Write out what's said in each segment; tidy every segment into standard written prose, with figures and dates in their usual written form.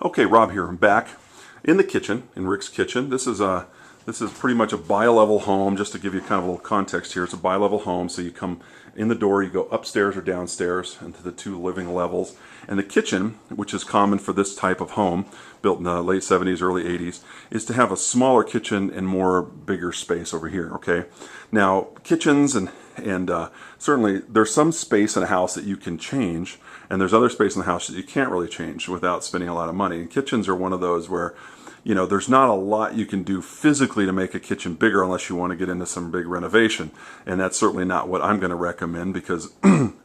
Okay, Rob here. I'm back in the kitchen, in Rick's kitchen. This is pretty much a bi-level home. Just to give you kind of a little context here, it's a bi-level home. So you come in the door, you go upstairs or downstairs into the two living levels. And the kitchen, which is common for this type of home, built in the late 70s, early 80s, is to have a smaller kitchen and more bigger space over here. Okay, now kitchens and certainly there's some space in a house that you can change, and there's other space in the house that you can't really change without spending a lot of money. And kitchens are one of those where, you know, there's not a lot you can do physically to make a kitchen bigger unless you want to get into some big renovation. And that's certainly not what I'm going to recommend, because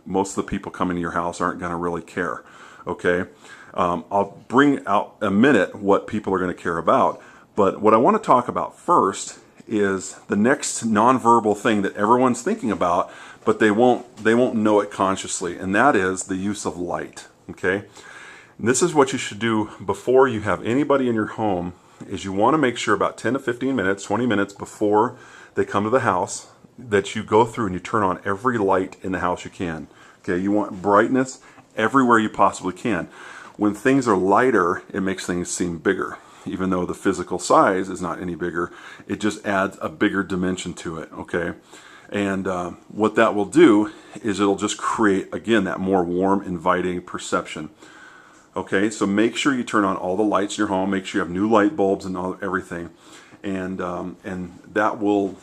most of the people coming to your house aren't going to really care. Okay, I'll bring out in a minute what people are going to care about, but what I want to talk about first is the next nonverbal thing that everyone's thinking about, but they won't know it consciously, and that is the use of light. Okay, and this is what you should do before you have anybody in your home. Is you want to make sure about 10 to 15 minutes, 20 minutes before they come to the house, that you go through and you turn on every light in the house you can. Okay, you want brightness everywhere you possibly can. When things are lighter, it makes things seem bigger. Even though the physical size is not any bigger, it just adds a bigger dimension to it. Okay, and what that will do is it'll just create, again, that more warm, inviting perception. Okay, so make sure you turn on all the lights in your home. Make sure you have new light bulbs and everything, and that will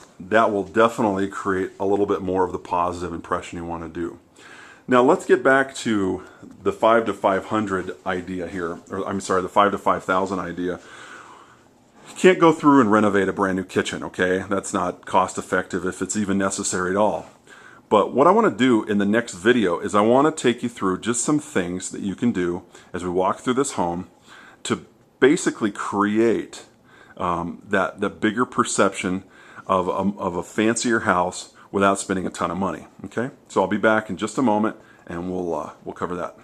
definitely create a little bit more of the positive impression you want to do. Now let's get back to the 5 to 500 idea here, or I'm sorry, the 5 to 5,000 idea. You can't go through and renovate a brand new kitchen, okay? That's not cost effective if it's even necessary at all. But what I want to do in the next video is I want to take you through just some things that you can do as we walk through this home to basically create that bigger perception of a fancier house without spending a ton of money. Okay, so I'll be back in just a moment, and we'll cover that.